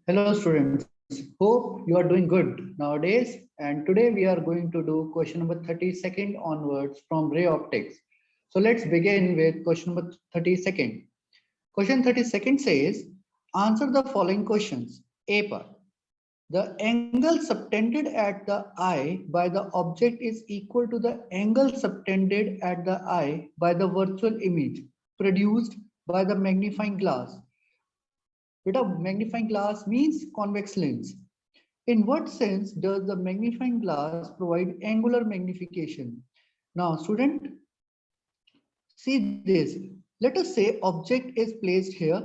Hello students, hope you are doing good nowadays, and today we are going to do question number 32nd onwards from ray optics. So let's begin with question number 32nd. Question 32nd says, answer the following questions. A part. The angle subtended at the eye by the object is equal to the angle subtended at the eye by the virtual image produced by the magnifying glass. Beta, magnifying glass means convex lens. In what sense does the magnifying glass provide angular magnification? Now, student, see this. Let us say object is placed here.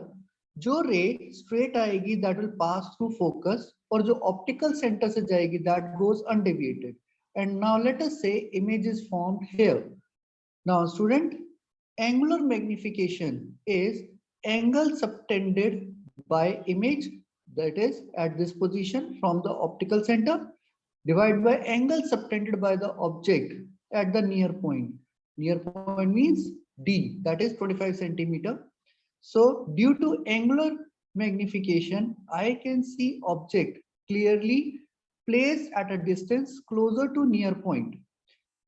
जो ray straight आएगी that will pass through focus और जो optical center से जाएगी that goes undeviated. And now let us say image is formed here. Now, student, angular magnification is angle subtended by image, that is at this position from the optical center, divided by angle subtended by the object at the near point. Near point means D, that is 25 centimeter. So due to angular magnification, I can see object clearly placed at a distance closer to near point.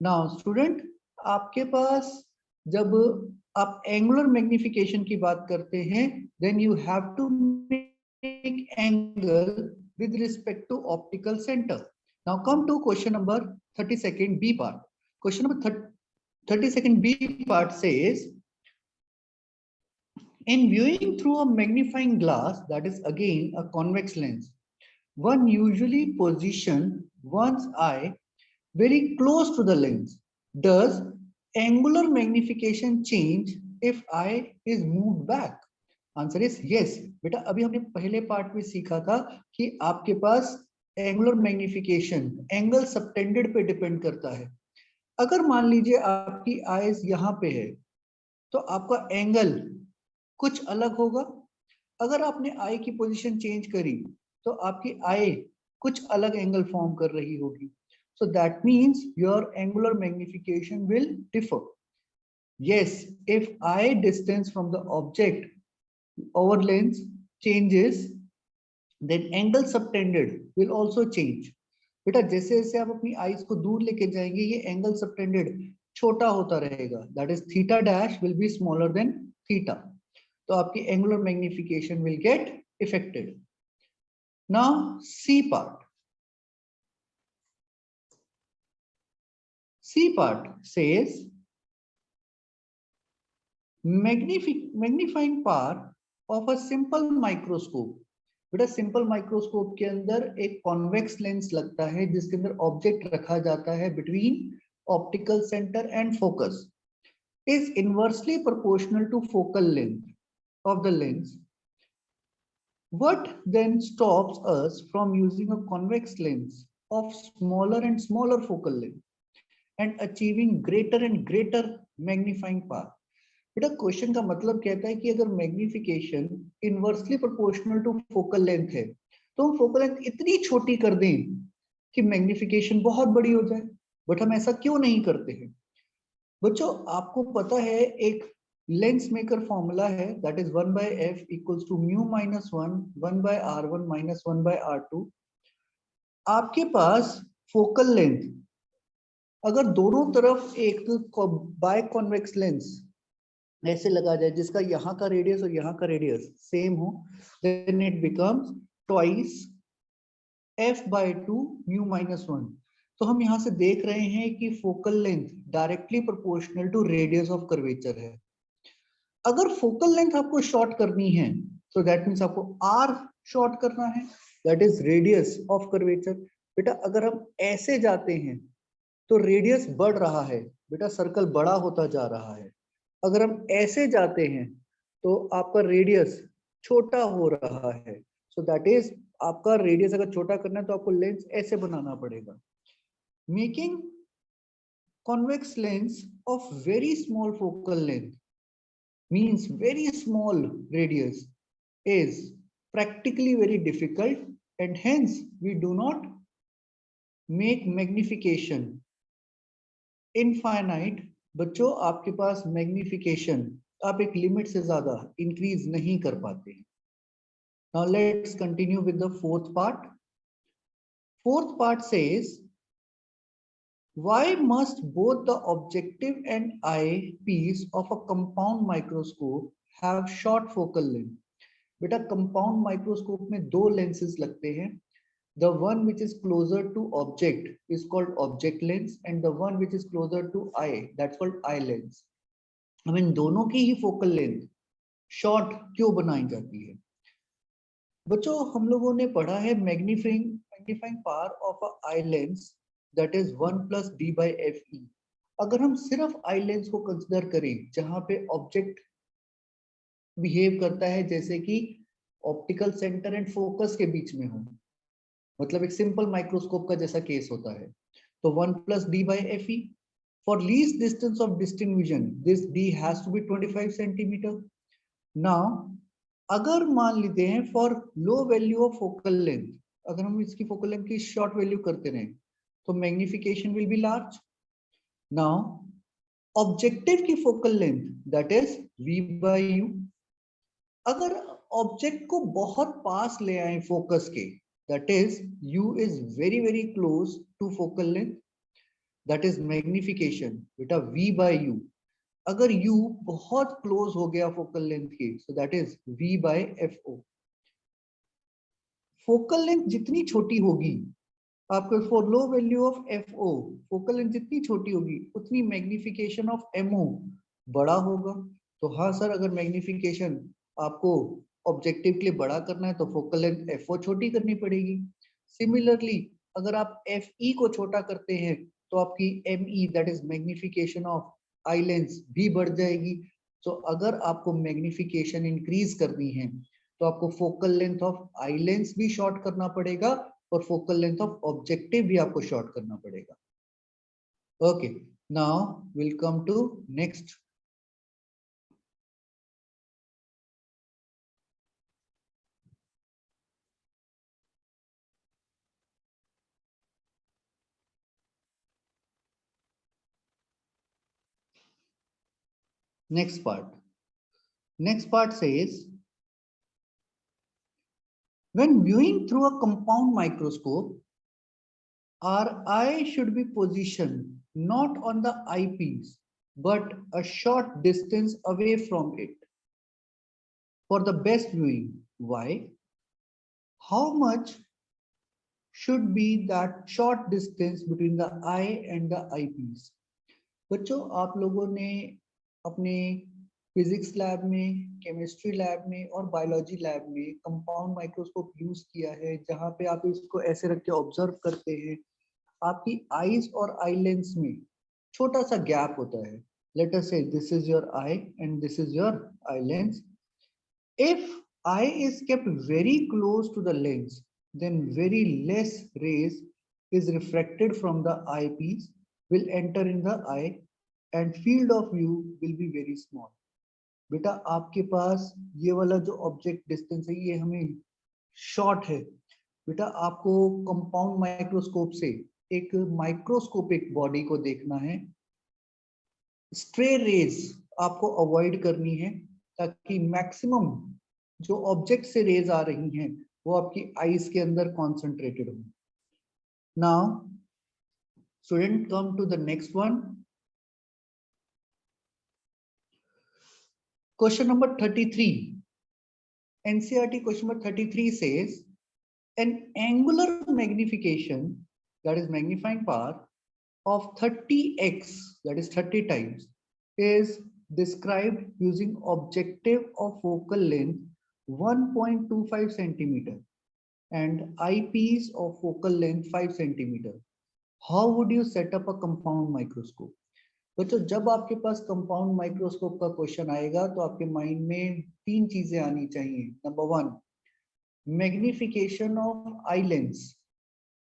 Now student, आपके पास जब आप angular magnification की बात करते हैं, then you have to make angle with respect to optical center. Now come to question number 32nd B part. Question number 32nd B part says, in viewing through a magnifying glass, that is again a convex lens, one usually position one's eye very close to the lens. Does angular magnification change if eye is moved back? Answer is yes. बेटा अभी हमने पहले part में सीखा था कि आपके पास angular magnification angle subtended पे डिपेंड करता है. अगर मान लीजिए आपकी आईज यहाँ पे है तो आपका एंगल कुछ अलग होगा. अगर आपने आई की पोजीशन चेंज करी तो आपकी आई कुछ अलग एंगल फॉर्म कर रही होगी. So that means your angular magnification will differ. Yes, if eye distance from the object over lens changes, then angle subtended will also change. बेटा जैसे जैसे आप अपनी आईज को दूर लेके जाएंगे ये एंगल सबटेंडेड छोटा होता रहेगा. That is theta dash will be smaller than theta. तो आपकी angular magnification will get affected. Now C part. C part says magnifying power of a simple microscope. बेटा सिंपल माइक्रोस्कोप के अंदर एक कॉन्वेक्स लेंस लगता है जिसके अंदर ऑब्जेक्ट रखा जाता है between optical centre and focus is inversely proportional to focal length of the lens. What then stops us from using a convex lens of smaller and smaller focal length and achieving greater and greater magnifying power? बेटा question का मतलब कहता है कि अगर magnification inversely proportional to focal length है तो हम फोकल लेंथ इतनी छोटी कर दें कि मैग्निफिकेशन बहुत बड़ी हो जाए. बट हम ऐसा क्यों नहीं करते हैं? बच्चों आपको पता है एक लेंस मेकर फॉर्मूला है, that is 1/f equals to mu minus 1/r1 minus 1/r2. आपके पास फोकल लेंथ अगर दोनों तरफ एक बाय कॉन्वेक्स लेंस ऐसे लगा जाए जिसका यहाँ का रेडियस और यहाँ का रेडियस सेम हो, then it becomes twice f/2 mu minus 1. तो हम यहाँ से देख रहे हैं कि focal length directly proportional to radius of curvature है. अगर फोकल लेंथ आपको शॉर्ट करनी है तो दैट मीन्स आपको r शॉर्ट करना है, that is radius of curvature. बेटा अगर हम ऐसे जाते हैं तो रेडियस बढ़ रहा है, बेटा सर्कल बड़ा होता जा रहा है. अगर हम ऐसे जाते हैं तो आपका रेडियस छोटा हो रहा है. सो दैट इज आपका रेडियस अगर छोटा करना है तो आपको लेंस ऐसे बनाना पड़ेगा. Making convex lens of very small focal length means very small radius is practically very difficult and hence we do not make magnification infinite. बच्चों आपके पास मैग्निफिकेशन आप एक लिमिट से ज्यादा इंक्रीज नहीं कर पाते. Now let's continue with the fourth part. Fourth part says, why must both the objective and eyepiece of a compound microscope have short focal length? बेटा कंपाउंड माइक्रोस्कोप में दो लेंसेज लगते हैं. The one which is closer to object is called object lens and the one which is closer to eye, that's called eye lens. अब इन दोनों की ही focal length short क्यों बनाई जाती है? बच्चों हम लोगों ने पढ़ा है magnifying power of a eye lens that is 1+d/fe. अगर हम सिर्फ आई लेंस को कंसिडर करें जहां पे ऑब्जेक्ट बिहेव करता है जैसे कि ऑप्टिकल सेंटर एंड फोकस के बीच में हो, मतलब एक सिंपल माइक्रोस्कोप का जैसा केस होता है, तो 1+d/fe. For least distance of distinct vision, this d has to be 25 centimeter. Now, अगर मान लेते हैं for low value of focal length, अगर हम इसकी फोकल लेंथ की शॉर्ट वैल्यू करते रहें तो magnification will be large. Now objective की focal length that is v/u. अगर ऑब्जेक्ट को बहुत पास ले आए फोकस के, that is u is very close to focal length, that is magnification. बेटा v/u. अगर u बहुत क्लोज हो गया फोकल लेंथ के, so that is v/fo. Focal length जितनी छोटी होगी आपको, for low value of fo, focal length जितनी छोटी होगी उतनी मैग्निफिकेशन ऑफ mo बड़ा होगा. तो हाँ सर, अगर मैग्निफिकेशन आपको ऑब्जेक्टिव के लिए बड़ा करना है तो फोकल लेंथ fo छोटी करनी पड़ेगी. सिमिलरली अगर आप fe को छोटा करते हैं तो आपकी me that is magnification of eye lens भी बढ़ जाएगी. तो अगर आपको मैग्निफिकेशन इंक्रीज करनी है तो आपको focal length of eye lens भी शॉर्ट करना पड़ेगा और फोकल लेंथ ऑफ ऑब्जेक्टिव भी आपको शॉर्ट करना पड़ेगा. Okay, now will come to next. Next part says, when viewing through a compound microscope, our eye should be positioned not on the eyepiece but a short distance away from it for the best viewing. Why? How much should be that short distance between the eye and the eyepiece? बच्चों आप लोगों ने अपने physics lab में, chemistry lab में और biology lab में compound microscope use किया है, जहां पे आप इसको ऐसे रख के ऑब्जर्व करते हैं. आपकी आईज और आई लेंस में छोटा सा गैप होता है. Let us say this is your eye and this is your eye lens. If eye is kept very close to the lens, then very less rays is refracted from the eyepiece will enter in the eye and field of view will be very small. बेटा आपके पास ये वाला जो object distance है ये हमें short है. बेटा आपको कंपाउंड माइक्रोस्कोप से एक माइक्रोस्कोपिक बॉडी को देखना है. स्ट्रे रेज आपको अवॉइड करनी है ताकि मैक्सिमम जो ऑब्जेक्ट से रेज आ रही हैं वो आपकी आईज के अंदर कॉन्सेंट्रेटेड हो. Now student come to the next one. Question number 33. NCERT question number 33 says, an angular magnification, that is magnifying power of 30x, that is 30 times, is described using objective of focal length 1.25 centimeter and eyepiece of focal length 5 centimeter. How would you set up a compound microscope? बच्चों जब आपके पास compound microscope का question आएगा तो आपके mind में तीन चीजें आनी चाहिए. Number 1, magnification of eye lens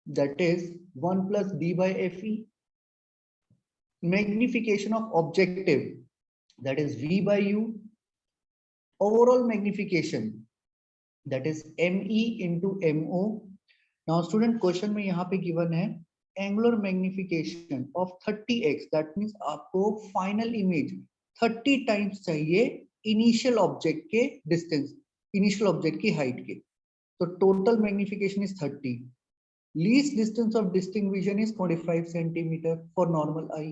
that is 1+d/fe. Magnification of objective that is v/u. overall magnification that is me into mo. Now student question में यहाँ पे given है angular magnification of 30x, that means आपको final image 30 times चाहिए initial object के distance. Initial object की height के। तो total magnification is 30. Least distance of distinct vision is 25 centimetre for normal I.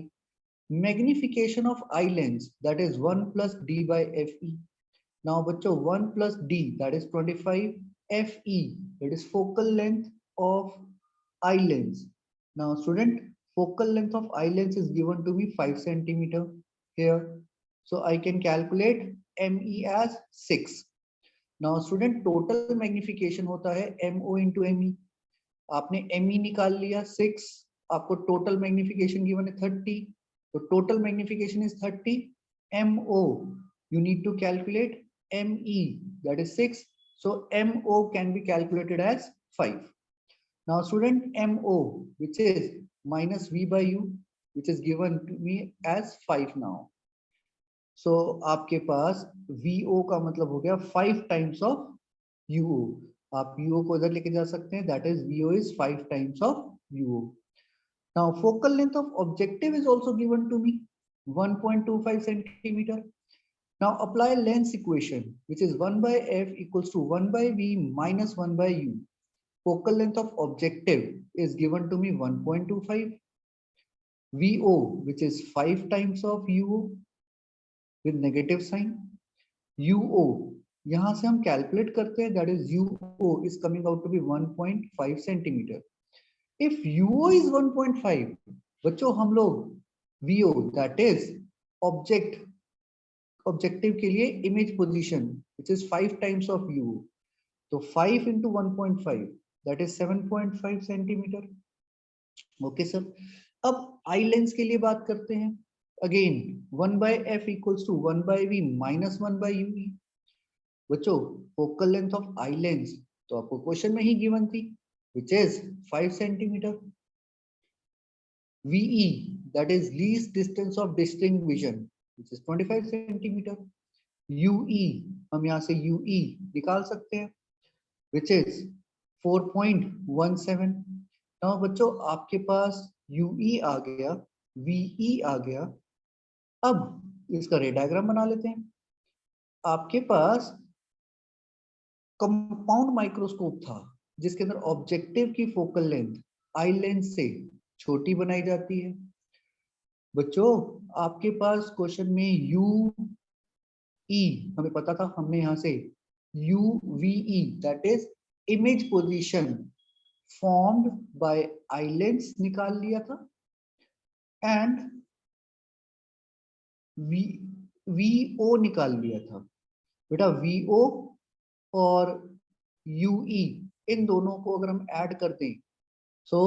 Magnification of eye lens, that is 1 plus d by fe. Now बच्चों 1 plus d, that is 25 fe, that is focal length of eye lens. Now student, focal length of eye lens is given to me 5 centimeter here. So I can calculate me as 6. Now student, total magnification होता है mo into me. आपने me निकाल लिया 6, आपको total magnification given है 30. So total magnification is 30. MO, you need to calculate ME, that is 6. So MO can be calculated as 5. Now student, MO, which is minus V by U, which is given to me as 5 now. So आपके पास VO का मतलब हो गया 5 times of UO. आप UO को इधर लेके जा सकते हैं, that is VO is 5 times of UO. Now focal length of objective is also given to me 1.25 centimeter. Now apply lens equation, which is 1 by f equals to 1 by v minus 1 by u. Focal length of objective is given to me 1.25. VO, which is 5 times of UO with negative sign. UO, यहाँ से हम calculate करते हैं, that is UO is coming out to be 1.5 centimeter. If UO is 1.5, बच्चों हम लोग VO, that is objective के लिए image position, which is 5 times of UO. तो 5 into 1.5, that is 7.5 centimeter. Okay sir. अब eye lens के लिए बात करते हैं. Again 1 by f equals to 1 by v minus 1 by ue. बच्चों focal length of eye lens तो आपको क्वेश्चन में ही गिवन थी, which is 5 centimeter. VE, that is least distance of distinct vision, which is 25 centimeter. UE, हम यहाँ से UE निकाल सकते हैं, which is 4.17. Now बच्चों आपके पास UE आ गया, VE आ गया. अब इसका रे डायग्राम बना लेते हैं. आपके पास कंपाउंड माइक्रोस्कोप था जिसके अंदर ऑब्जेक्टिव की फोकल लेंथ आई लेंस से छोटी बनाई जाती है. बच्चों आपके पास क्वेश्चन में यू ई हमें पता था, हमने यहां से UVE, that is image position formed by eye lens निकाल लिया था. एंड VO निकाल लिया था. बेटा VO और UE इन दोनों को अगर हम ऐड कर दें, so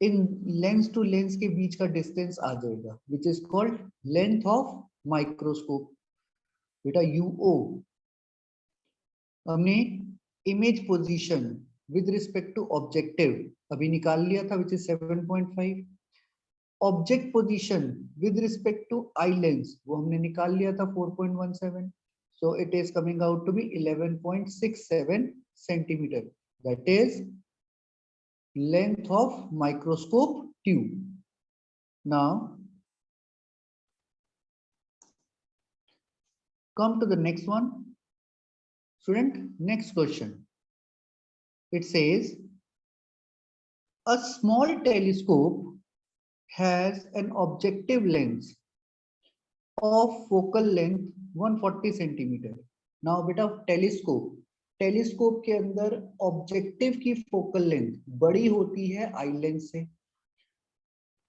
in lens to lens के बीच का डिस्टेंस आ जाएगा, which is called length of microscope. बेटा UO हमने image position with respect to objective अभी निकाल लिया था, which is 7.5. Object position with respect to eye lens वो हमने निकाल लिया था 4.17. So it is coming out to be 11.67 centimeter. That is length of microscope tube. Now come to the next one. Student, next question. It says a small telescope has an objective length of focal length 140 centimetre. Now बेटा telescope के अंदर objective की focal length बड़ी होती है आई lens से.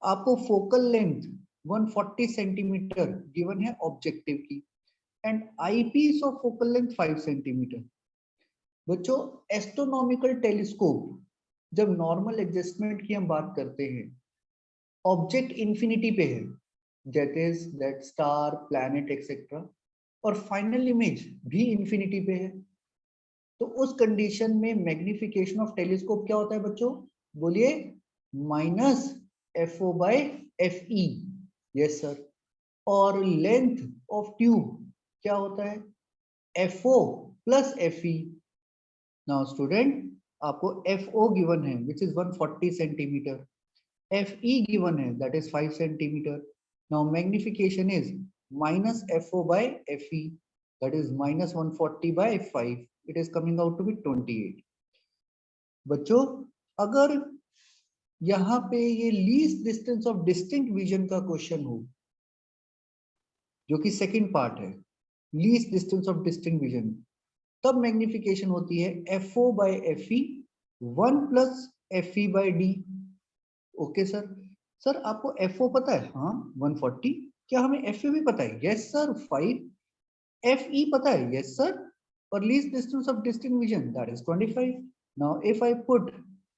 आपको focal length 140 centimetre given है ऑब्जेक्टिव की, and eye piece of focal length 5 centimetre. बच्चों एस्ट्रोनॉमिकल टेलीस्कोप जब नॉर्मल एडजस्टमेंट की हम बात करते हैं, ऑब्जेक्ट इंफिनिटी पे है, that star, planet, etc. और फाइनल इमेज भी इंफिनिटी पे है. तो उस कंडीशन में मैग्निफिकेशन ऑफ टेलीस्कोप क्या होता है बच्चों? बोलिए minus FO by FE. Yes sir. और लेंथ ऑफ ट्यूब क्या होता है? FO plus FE. Now student आपको FO गिवन है which is 140 centimetre, FE given है that is 5 centimeter. Now magnification is minus FO by FE. that is minus 140 by 5. It is coming out to be 28. बच्चों अगर यहाँ पे ये least distance of distinct vision का question हो, जो कि सेकंड पार्ट है, least distance of distinct vision, तब मैग्निफिकेशन होती है FO by FE 1 plus FE by D. Okay sir. Sir आपको FO पता है? हाँ 140. क्या हमें FE भी पता है? Yes sir 5. FE पता है? Yes sir. और least distance of distinct vision, that is 25. Now if I put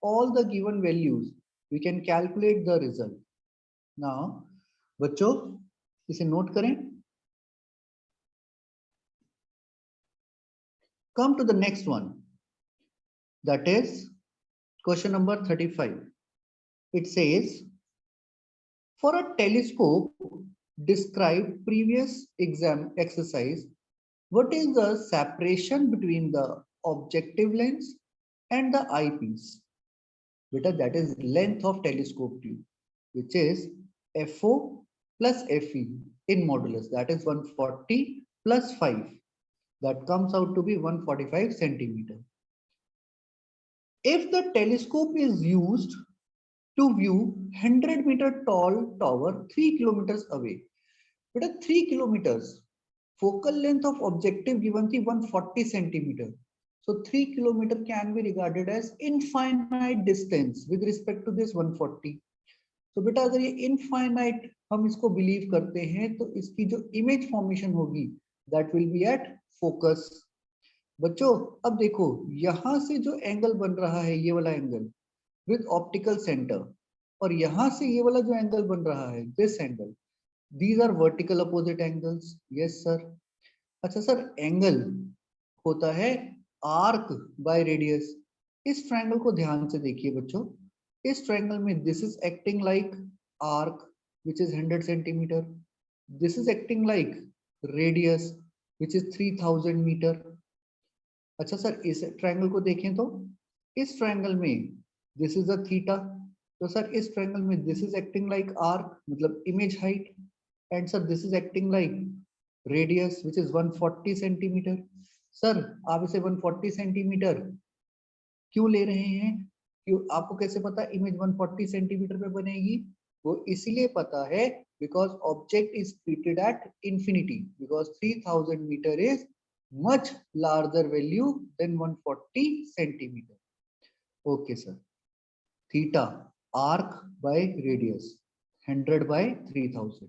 all the given values, we can calculate the result. Now बच्चों इसे नोट करें. Come to the next one, that is question number 35. It says, for a telescope, describe previous exam exercise. What is the separation between the objective lens and the eyepiece? Beta, that is length of telescope tube, which is FO plus FE in modulus, that is 140 plus 5. That comes out to be 145 centimeter. If the telescope is used to view 100-meter tall tower 3 kilometers away, but 3 kilometers, focal length of objective given थी 140 centimeter. So 3 kilometer can be regarded as infinite distance with respect to this 140. So बेटा अगर ये infinite हम इसको believe करते हैं तो इसकी जो image formation होगी that will be at focus. बच्चों अब देखो यहां से जो एंगल बन रहा है ये वाला एंगल with optical center, और यहां से ये वाला जो एंगल बन रहा है this angle, these are vertical opposite angles. Yes sir. अच्छा सर एंगल होता है आर्क बाय रेडियस. इस ट्रायंगल को ध्यान से देखिए बच्चों. इस ट्रायंगल में this is acting like arc which is 100 centimeter. This is acting like radius which is 3000 meter. अच्छा सर इस ट्रायंगल को देखें तो इस ट्रायंगल में दिस इज द थीटा. तो सर इस ट्रायंगल में this is acting like arc मतलब image height, and sir this is acting like radius which is 140 centimetre. Sir आप इसे 140 सेंटीमीटर क्यों ले रहे हैं? क्यों आपको कैसे पता इमेज 140 सेंटीमीटर पे बनेगी? वो इसीलिए पता है because object is treated at infinity, because 3000 metre is much larger value than 140 centimeter. Okay sir. Theta arc by radius 100 by 3000.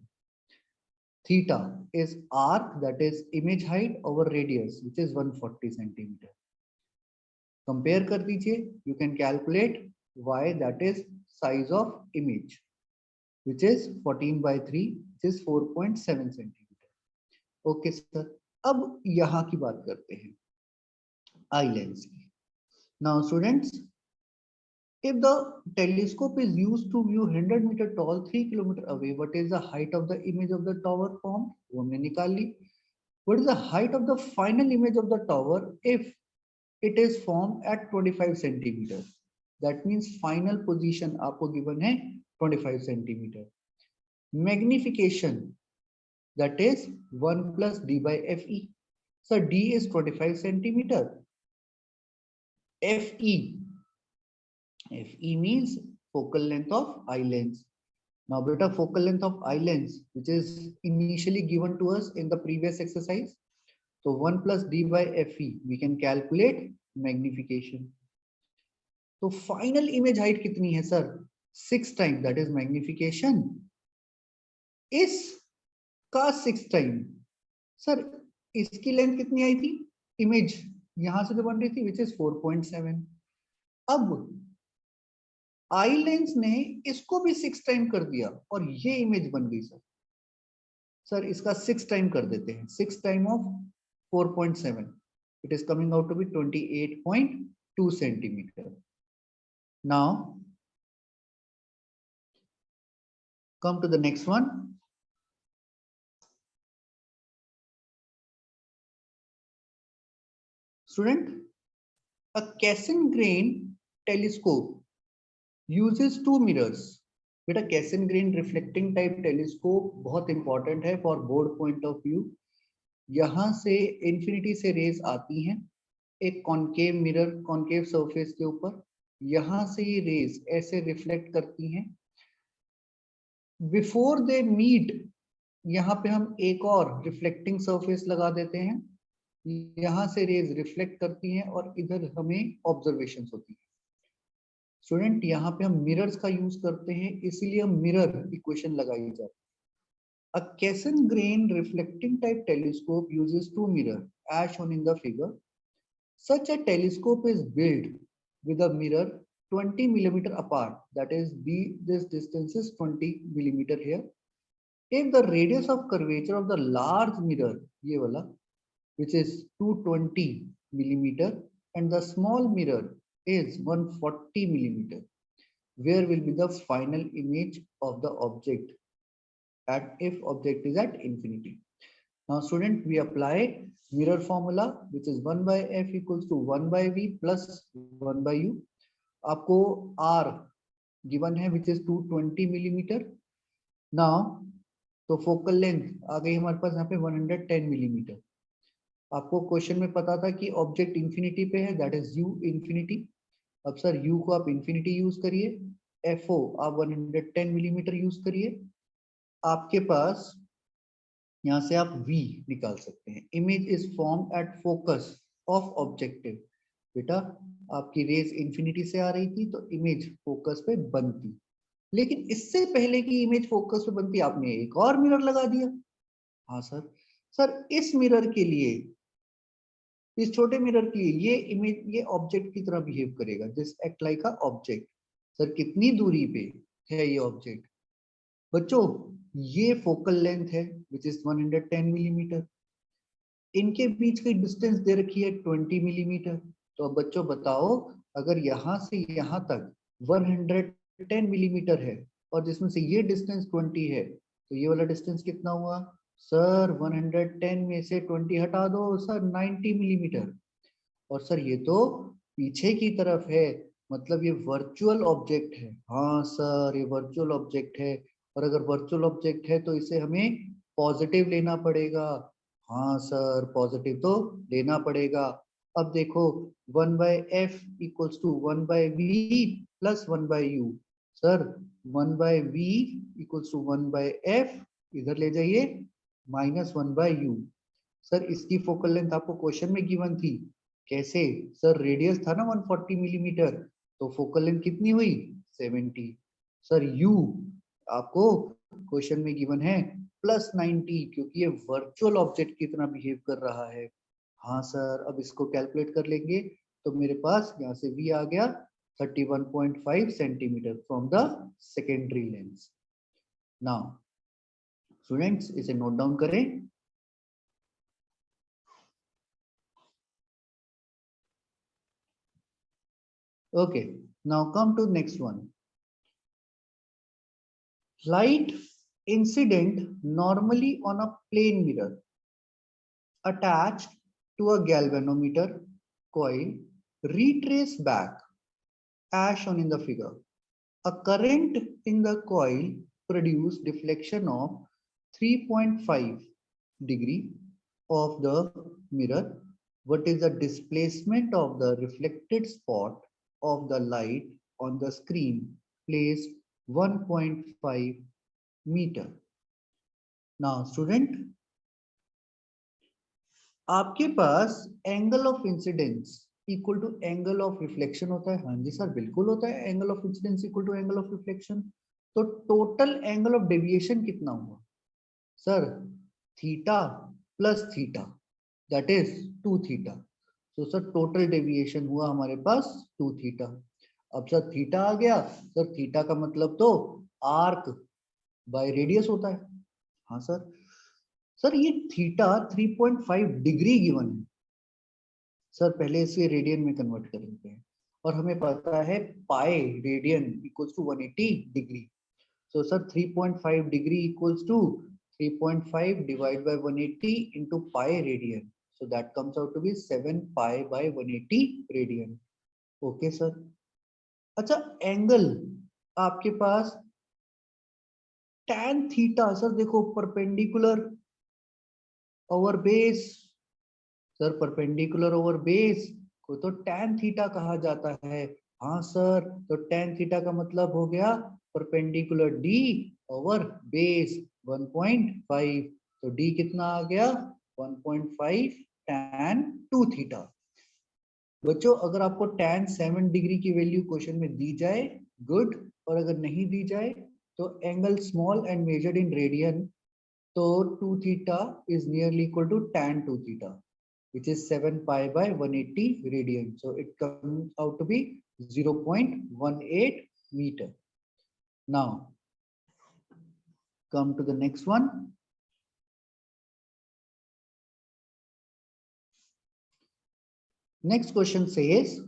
Theta is arc, that is image height over radius which is 140 centimeter. Compare कर दीजिए. You can calculate y, that is size of image, which is 14 by 3 which is 4.7 centimeter. Okay sir. अब यहाँ की बात करते हैं eye lens की. Now students, if the telescope is used to view 100 meter tall 3 kilometer away, what is the height of the image of the tower formed? वो हमने निकाल ली. What is the height of the final image of the tower if it is formed at 25 centimeter? That means final position आपको given है 25 centimeter. Magnification, that is 1 plus d by fe. So d is 25 centimeter. Fe means focal length of eye lens. Now beta focal length of eye lens which is initially given to us in the previous exercise. So 1 plus d by fe, we can calculate magnification. So final image height कितनी है sir? 6 times, that is magnification. इस का 6 time. Sir इसकी length कितनी आई थी? Image यहां से जो बन रही थी विच इज 4.7. अब आई लेंस ने इसको भी 6 टाइम कर दिया और ये इमेज बन गई सर. सर इसका 6 टाइम कर देते हैं. 6 time of 4.7, it is coming out to be 28.2 centimetre. Now come to the next one. Student, a Cassegrain telescope uses 2 mirrors. बेटा Cassegrain reflecting type telescope बहुत important है for board point of view. यहाँ से infinity से raise आती हैं एक concave mirror, concave surface के ऊपर। यहाँ से ये रेज ऐसे रिफ्लेक्ट करती हैं। बिफोर दे मीट, यहाँ पे हम एक और रिफ्लेक्टिंग सरफेस लगा देते हैं। यहाँ से रेज रिफ्लेक्ट करती हैं और इधर हमें ऑब्जर्वेशन होती है। स्टूडेंट, यहाँ पे हम मिरर्स का यूज करते हैं, इसीलिए हम मिरर इक्वेशन लगाई जाती है। A Casson grain reflecting type telescope uses two mirrors as shown in the figure. Such a telescope is built with a mirror 20 millimeter apart, that is this distance is 20 millimeter here. If the radius of curvature of the large mirror, ये वाला, which is 220 millimeter, and the small mirror is 140 millimeter, where will be the final image of the object at if object is at infinity? Now student, we apply mirror formula, which is 1 by f equals to 1 by v plus 1 by u. आपको r given है, which is 220 millimeter. Now तो focal length आ गई हमारे पास यहाँ पे 110 millimetre. आपको question में पता था कि ऑब्जेक्ट इंफिनिटी पे है, दैट इज u इंफिनिटी। अब सर u को आप इंफिनिटी यूज करिए, FO आप 110 मिलीमीटर यूज करिए, आपके पास यहाँ से आप v निकाल सकते हैं। Image is form at focus of objective. बेटा आपकी रेज इंफिनिटी से आ रही थी तो इमेज फोकस पे बनती, लेकिन इससे पहले की इमेज फोकस पे बनती आपने एक और मिरर लगा दिया। हाँ सर, सर इस मिरर के लिए, इस छोटे मिरर के लिए ये इमेज, ये ऑब्जेक्ट की तरह बिहेव करेगा, this act like a object. Sir कितनी दूरी पे है ये ऑब्जेक्ट? बच्चों ये फोकल लेंथ है, विच इज 110 मिलीमीटर। इनके बीच की डिस्टेंस दे रखी है 20 मिलीमीटर। तो अब बच्चों बताओ, अगर यहाँ से यहाँ तक 110 मिलीमीटर है और जिसमें से ये डिस्टेंस 20 है, तो ये वाला डिस्टेंस कितना हुआ? सर 110 में से 20 हटा दो सर, 90 मिलीमीटर। और सर ये तो पीछे की तरफ है, मतलब ये वर्चुअल ऑब्जेक्ट है। हाँ सर, ये वर्चुअल ऑब्जेक्ट है, और अगर वर्चुअल ऑब्जेक्ट है तो इसे हमें पॉजिटिव लेना पड़ेगा। हाँ सर, पॉजिटिव तो लेना पड़ेगा। अब देखो 1 by F equals to 1 by V plus 1 by U. Sir 1 by V equals to 1 by F, इधर ले जाइए, माइनस 1 बाय यू। सर इसकी फोकल लेंथ आपको क्वेश्चन में गिवन थी, कैसे? सर रेडियस था ना 140 मिलीमीटर, तो फोकल लेंथ कितनी हुई? 70। सर यू आपको क्वेश्चन में गिवन है प्लस 90, क्योंकि ये वर्चुअल ऑब्जेक्ट की तरह बिहेव कर रहा है। हाँ सर, अब इसको कैलकुलेट कर लेंगे तो मेरे पास यहाँ से v आ गया 31.5 centimetre from the secondary lens. Now students इसे नोट डाउन करें। Okay, now come to next one. Light incident normally on a plane mirror attached to a galvanometer coil retrace back as shown in the figure. A current in the coil produce deflection of 3.5 degree of the mirror. What is the displacement of the reflected spot of the light on the screen placed 1.5 meter? Now student, आपके पास angle of incidence equal to angle of reflection होता है। हाँ जी sir, बिल्कुल होता है, angle of incidence equal to angle of reflection. तो टोटल एंगल ऑफ डेविएशन कितना हुआ? Sir theta plus theta, that is 2 theta. तो सर टोटल डेविएशन हुआ हमारे पास 2 थीटा। अब सर थीटा आ गया, सर थीटा का मतलब तो आर्क बाय रेडियस होता है। हाँ सर, सर ये थीटा 3.5 डिग्री गिवन है। सर पहले इसे रेडियन में कन्वर्ट कर लेते हैं, और हमें पता है pi radian equals to 180 degree. So sir 3.5 degree equals to 3.5 divide by 180 into pi radian, so that comes out to be 7 pi by 180 radian. Okay sir. अच्छा एंगल आपके पास tan थीटा, सर देखो perpendicular over base, sir perpendicular over base को तो tan theta कहा जाता है। हाँ सर, तो tan थीटा का मतलब हो गया परपेंडिकुलर d ओवर बेस 1.5, तो d कितना आ गया 1.5 tan 2 थीटा। बच्चों अगर आपको tan 7 डिग्री की वैल्यू क्वेश्चन में दी जाए गुड, और अगर नहीं दी जाए तो angle small and measured in radian, तो 2 theta is nearly equal to tan 2 theta, which is 7 pi by 180 radian. So it comes out to be 0.18 meter. Now come to the next one. Next question says,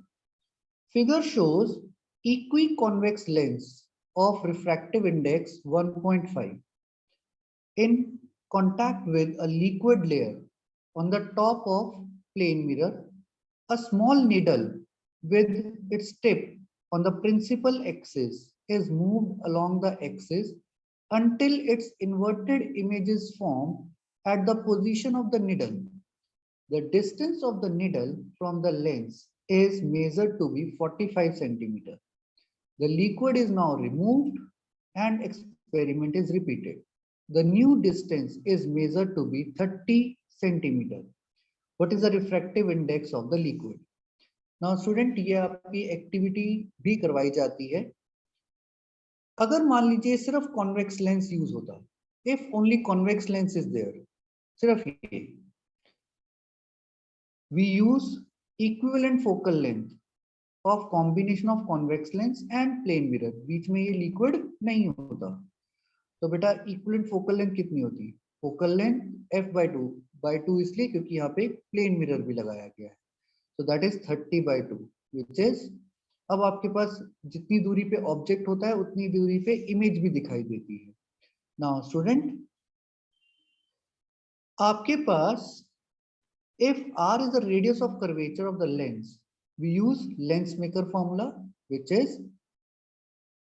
figure shows equiconvex lens of refractive index 1.5 in contact with a liquid layer on the top of plane mirror. A small needle with its tip on the principal axis is moved along the axis until its inverted image is formed at the position of the needle. The distance of the needle from the lens is measured to be 45 centimeter. The liquid is now removed and experiment is repeated. The new distance is measured to be 30 centimeter. What is the refractive index of the liquid? Now student, ये आपकी activity भी करवाई जाती है। अगर मान लीजिए सिर्फ कॉन्वेक्स लेंस यूज होता, if only convex lens is there, सिर्फ ये, we use equivalent focal length of combination of convex lens and plane mirror, बीच में ये लिक्विड नहीं होता, तो बेटा इक्विवेलेंट फोकल लेंथ कितनी होती? फोकल लेंथ f/2 इसलिए क्योंकि यहाँ पे प्लेन मिरर भी लगाया गया है, so that is 30/2, which is, अब आपके पास जितनी दूरी पे ऑब्जेक्ट होता है उतनी दूरी पे इमेज भी दिखाई देती है। नाउ स्टूडेंट, आपके पास if r is the radius of curvature of the lens, we use lens maker formula, which is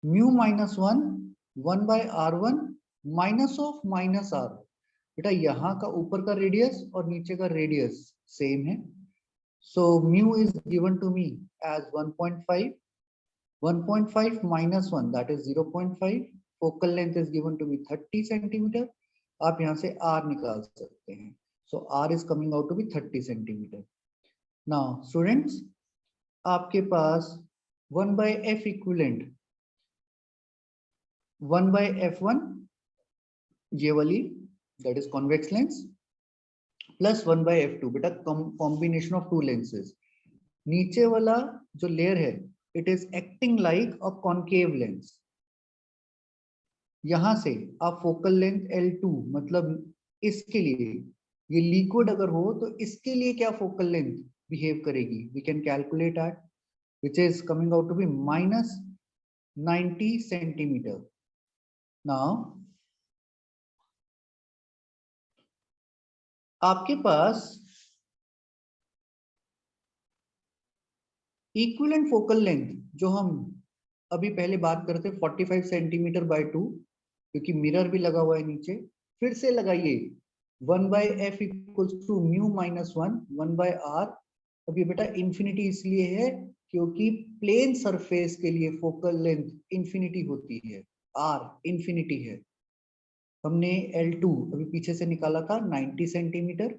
mu minus 1 by r1 minus of minus r। बेटा यहाँ का ऊपर का रेडियस और नीचे का रेडियस सेम है, so mu is given to me as 1.5, 1.5 minus 1, that is 0.5, focal length is given to me 30 centimeter, आप यहाँ से r निकाल सकते हैं, so r is coming out to be 30 centimeter। now students, आपके पास 1 by f equivalent 1 by f1 ये वाली, that is convex lens, plus 1 by f2, बेटा कॉम्बिनेशन ऑफ टू लेंसेज। नीचे वाला जो लेयर है, it is acting like a concave lens. यहां से आप फोकल लेंथ L2, मतलब इसके लिए, ये लिक्विड अगर हो तो इसके लिए क्या फोकल लेंथ बिहेव करेगी, we can calculate it, which is coming out to be minus 90 centimetre. Now आपके पास इक्विवेलेंट फोकल लेंथ जो हम अभी पहले बात करते 45 सेंटीमीटर बाय 2, क्योंकि मिरर भी लगा हुआ है नीचे, फिर से लगाइए 1 by f equals to mu minus 1 by r। अब ये बेटा इंफिनिटी इसलिए है क्योंकि प्लेन सरफेस के लिए फोकल लेंथ इंफिनिटी होती है, r इंफिनिटी है। हमने L2 अभी पीछे से निकाला था 90 centimetre,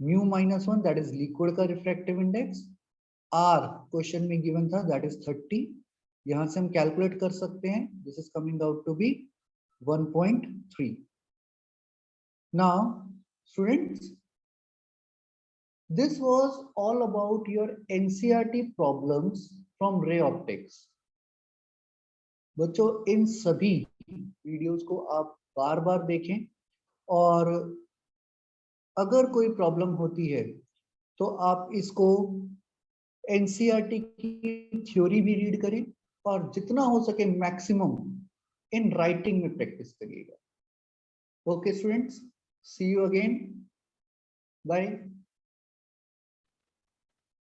mu minus 1 that is liquid का रिफ्रैक्टिव इंडेक्स, r क्वेश्चन में गिवन था दैट इज 30, यहां से हम कैलकुलेट कर सकते हैं, this is coming out to be 1.3। Now students, this was all about your NCERT problems from ray optics। बच्चों इन सभी वीडियोस को आप बार बार देखें, और अगर कोई प्रॉब्लम होती है तो आप इसको NCERT की थ्योरी भी रीड करें, और जितना हो सके मैक्सिमम इन राइटिंग में प्रैक्टिस करिएगा। Okay students, see you again, bye.